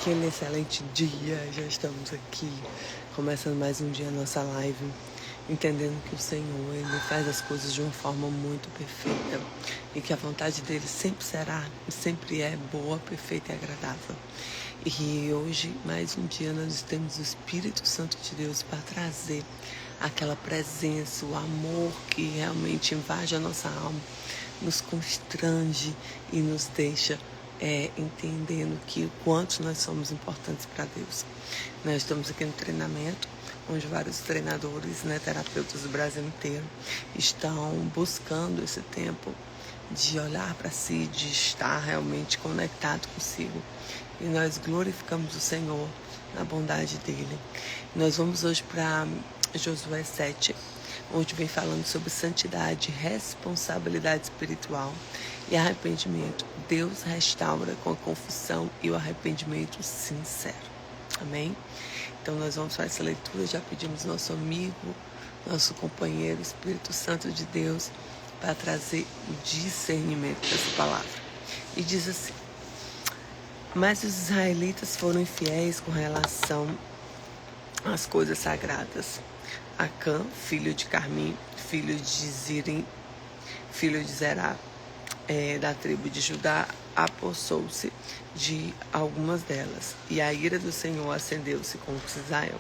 aquele excelente dia. Já estamos aqui, começando mais um dia a nossa live, entendendo que o Senhor, Ele faz as coisas de uma forma muito perfeita e que a vontade dEle sempre será e sempre é boa, perfeita e agradável. E hoje, mais um dia, nós temos o Espírito Santo de Deus para trazer aquela presença, o amor que realmente invade a nossa alma, nos constrange e nos deixa entendendo que o quanto nós somos importantes para Deus. Nós estamos aqui no treinamento, onde vários treinadores, terapeutas do Brasil inteiro, estão buscando esse tempo de olhar para si, de estar realmente conectado consigo. E nós glorificamos o Senhor na bondade dEle. Nós vamos hoje para Josué 7, onde vem falando sobre santidade, responsabilidade espiritual e arrependimento. Deus restaura com a confissão e o arrependimento sincero. Amém? Então nós vamos fazer essa leitura. Já pedimos nosso amigo, nosso companheiro, Espírito Santo de Deus, para trazer o discernimento dessa palavra. E diz assim: mas os israelitas foram infiéis com relação às coisas sagradas. Acã, filho de Carmim, filho de Zirim, filho de Zerá, da tribo de Judá, apossou-se de algumas delas, e a ira do Senhor acendeu-se contra Israel.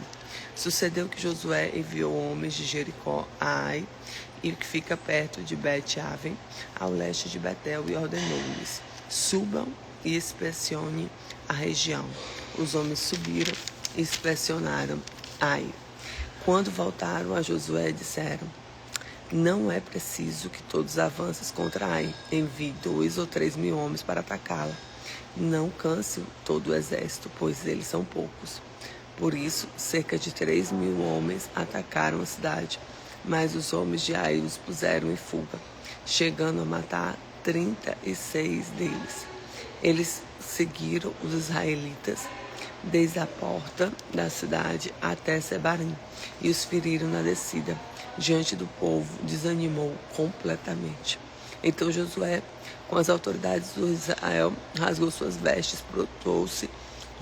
Sucedeu que Josué enviou homens de Jericó a Ai, e que fica perto de Bet-Aven, ao leste de Betel, e ordenou-lhes: subam e inspecionem a região. Os homens subiram e inspecionaram Ai. Quando voltaram a Josué, disseram: não é preciso que todos avancem contra Ai. Envie 2 ou 3 mil homens para atacá-la. Não canse todo o exército, pois eles são poucos. Por isso, cerca de 3 mil homens atacaram a cidade, mas os homens de Ai os puseram em fuga, chegando a matar 36 deles. Eles seguiram os israelitas desde a porta da cidade até Sebarim e os feriram na descida. Diante do povo, desanimou completamente. Então Josué, com as autoridades do Israel, rasgou suas vestes, prostrou-se,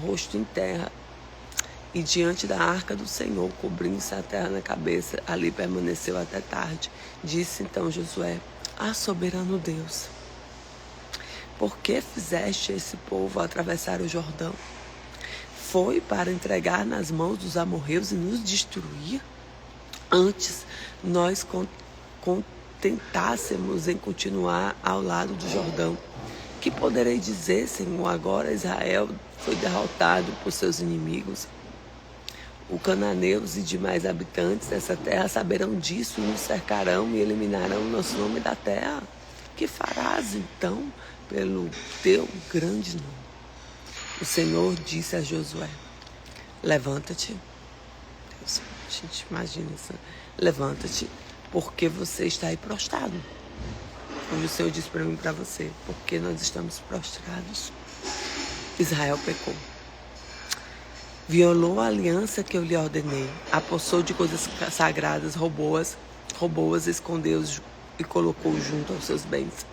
rosto em terra, e diante da arca do Senhor, cobrindo-se a terra na cabeça, ali permaneceu até tarde. Disse então Josué: soberano Deus, por que fizeste esse povo atravessar o Jordão? Foi para entregar nas mãos dos amorreus e nos destruir? Antes, nós contentássemos em continuar ao lado do Jordão. Que poderei dizer, Senhor? Agora Israel foi derrotado por seus inimigos. Os cananeus e demais habitantes dessa terra saberão disso, nos cercarão e eliminarão o nosso nome da terra. Que farás, então, pelo teu grande nome? O Senhor disse a Josué: levanta-te. Deus, a gente imagina isso. Levanta-te, porque você está aí prostrado. Hoje o Senhor disse para mim e para você: porque nós estamos prostrados. Israel pecou. Violou a aliança que eu lhe ordenei. Apossou de coisas sagradas, roubou-as, escondeu-as e colocou junto aos seus bens.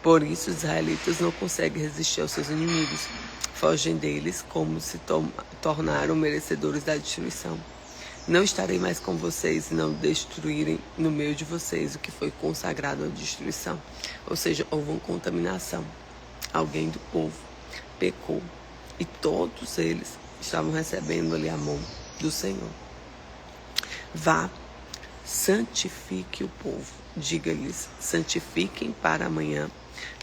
Por isso os israelitas não conseguem resistir aos seus inimigos. Fogem deles como se tornaram merecedores da destruição. Não estarei mais com vocês e não destruírem no meio de vocês o que foi consagrado à destruição. Ou seja, houve uma contaminação. Alguém do povo pecou e todos eles estavam recebendo ali a mão do Senhor. Vá, santifique o povo. Diga-lhes: santifiquem para amanhã,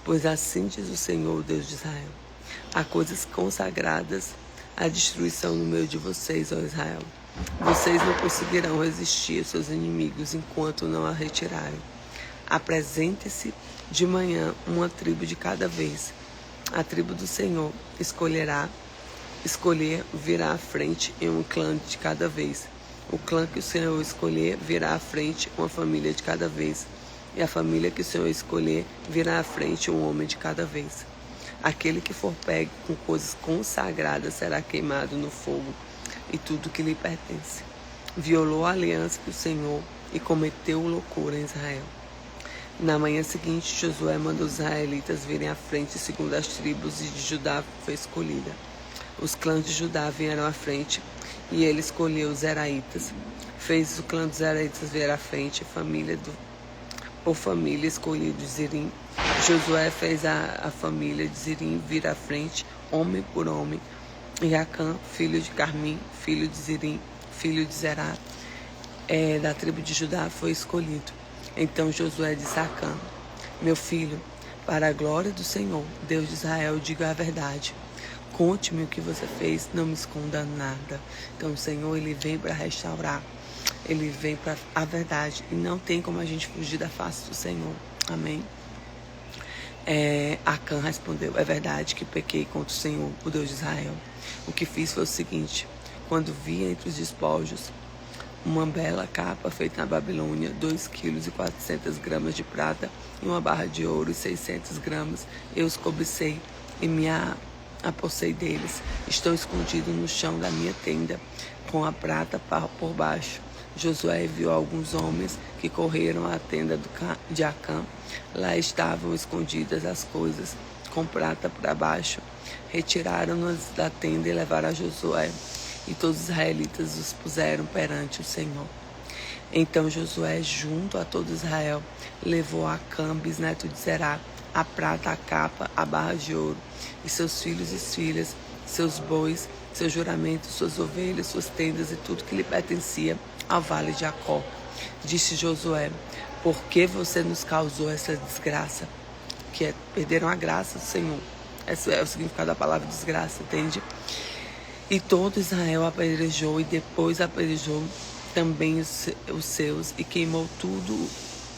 pois assim diz o Senhor, Deus de Israel: há coisas consagradas à destruição no meio de vocês, ó Israel. Vocês não conseguirão resistir aos seus inimigos enquanto não a retirarem. Apresente-se de manhã uma tribo de cada vez. A tribo do Senhor escolher virá à frente em um clã de cada vez. O clã que o Senhor escolher virá à frente uma família de cada vez. E a família que o Senhor escolher virá à frente um homem de cada vez. Aquele que for pego com coisas consagradas será queimado no fogo, e tudo que lhe pertence. Violou a aliança do Senhor e cometeu loucura em Israel. Na manhã seguinte, Josué mandou os israelitas virem à frente segundo as tribos, e de Judá foi escolhida. Os clãs de Judá vieram à frente, e ele escolheu os Zeraitas. Fez o clã dos Zeraitas vir à frente, por família escolheu de Zirim. Josué fez a família de Zirim vir à frente, homem por homem. E Acã, filho de Carmim, filho de Zirim, filho de Zerá, da tribo de Judá, foi escolhido. Então Josué disse a Acã: meu filho, para a glória do Senhor, Deus de Israel, diga a verdade. Conte-me o que você fez, não me esconda nada. Então o Senhor, ele vem para restaurar. Ele vem para a verdade. E não tem como a gente fugir da face do Senhor. Amém? Acã respondeu: é verdade que pequei contra o Senhor, o Deus de Israel. O que fiz foi o seguinte: quando vi entre os despojos uma bela capa feita na Babilônia, 2 quilos e 400 gramas de prata e uma barra de ouro e 600 gramas, eu os cobicei e me apossei deles. Estão escondidos no chão da minha tenda, com a prata por baixo. Josué viu alguns homens que correram à tenda de Acã. Lá estavam escondidas as coisas, com prata para baixo. Retiraram-nas da tenda e levaram a Josué. E todos os israelitas os puseram perante o Senhor. Então Josué, junto a todo Israel, levou a Acã, bisneto de Zerá, a prata, a capa, a barra de ouro, e seus filhos e filhas, seus bois, seus juramentos, suas ovelhas, suas tendas e tudo que lhe pertencia, ao vale de Jacó. Disse Josué: por que você nos causou essa desgraça? Perderam a graça do Senhor. Esse é o significado da palavra desgraça, entende? E todo Israel apedrejou, e depois apedrejou também os seus, e queimou tudo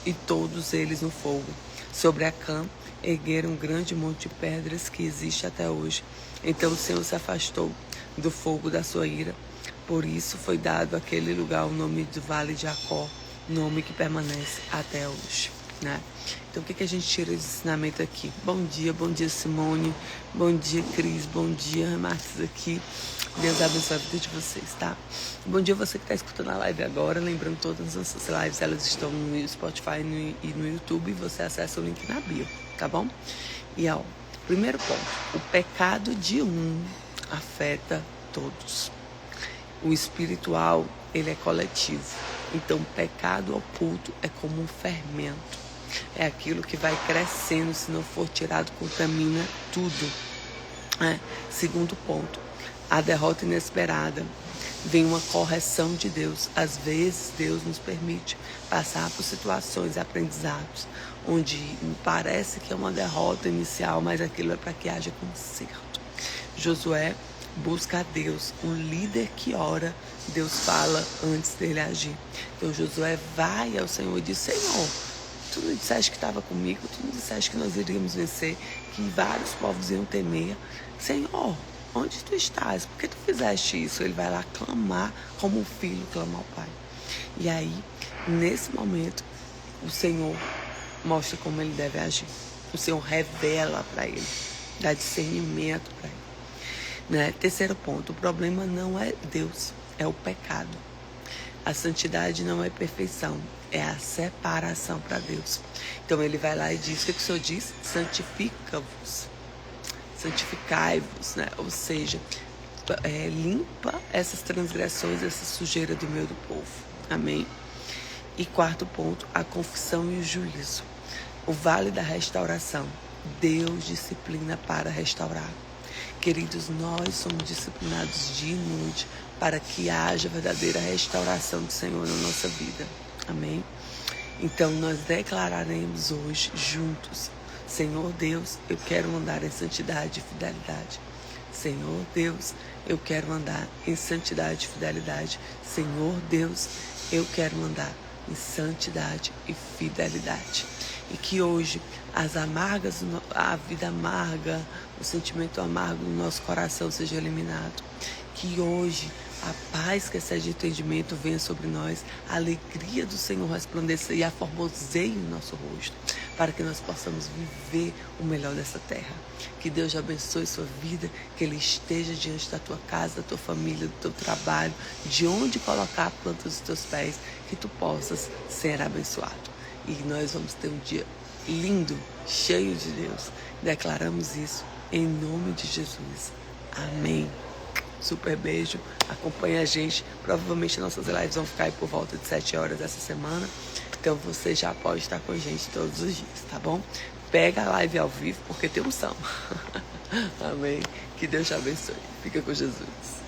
e todos eles no fogo. Sobre Acã ergueram um grande monte de pedras que existe até hoje. Então o Senhor se afastou do fogo da sua ira. Por isso foi dado àquele lugar o nome do Vale de Jacó, nome que permanece até hoje. Né? Então o que a gente tira de ensinamento aqui? Bom dia Simone, bom dia Cris, bom dia Marcos aqui. Deus abençoe a vida de vocês, tá? Bom dia você que está escutando a live agora. Lembrando, todas as nossas lives, elas estão no Spotify e no YouTube. Você acessa o link na bio, tá bom? E primeiro ponto: o pecado de um afeta todos. O espiritual, ele é coletivo. Então, o pecado oculto é como um fermento. É aquilo que vai crescendo, se não for tirado, contamina tudo. Segundo ponto: a derrota inesperada. Vem uma correção de Deus. Às vezes, Deus nos permite passar por situações, aprendizados, onde parece que é uma derrota inicial, mas aquilo é para que haja conserto. Josué busca a Deus, um líder que ora, Deus fala antes dele agir. Então Josué vai ao Senhor e diz: Senhor, tu não disseste que estava comigo, tu não disseste que nós iríamos vencer, que vários povos iam temer. Senhor, onde tu estás? Por que tu fizeste isso? Ele vai lá clamar como um filho clama ao pai. E aí, nesse momento, o Senhor mostra como ele deve agir. O Senhor revela para ele, dá discernimento para ele. Né? Terceiro ponto: o problema não é Deus, é o pecado. A santidade não é perfeição, é a separação para Deus. Então ele vai lá e diz: o que o Senhor diz? Santifica-vos, santificai-vos, né? Ou seja, limpa essas transgressões, essa sujeira do meio do povo. Amém? E quarto ponto: a confissão e o juízo. O vale da restauração. Deus disciplina para restaurar. Queridos, nós somos disciplinados dia e noite para que haja verdadeira restauração do Senhor na nossa vida. Amém? Então nós declararemos hoje juntos: Senhor Deus, eu quero andar em santidade e fidelidade. Senhor Deus, eu quero andar em santidade e fidelidade. Senhor Deus, eu quero andar em santidade e fidelidade. E que hoje as amargas, a vida amarga, o sentimento amargo no nosso coração seja eliminado. Que hoje a paz que excede o entendimento venha sobre nós, a alegria do Senhor resplandeça e aformoseie o nosso rosto, para que nós possamos viver o melhor dessa terra. Que Deus abençoe sua vida, que Ele esteja diante da tua casa, da tua família, do teu trabalho, de onde colocar a planta dos teus pés, que tu possas ser abençoado. E nós vamos ter um dia lindo, cheio de Deus. Declaramos isso em nome de Jesus. Amém. super beijo. Acompanha a gente. Provavelmente nossas lives vão ficar aí por volta de 7 horas essa semana. Então você já pode estar com a gente todos os dias, tá bom? Pega a live ao vivo, porque tem unção. Amém. Que Deus te abençoe. Fica com Jesus.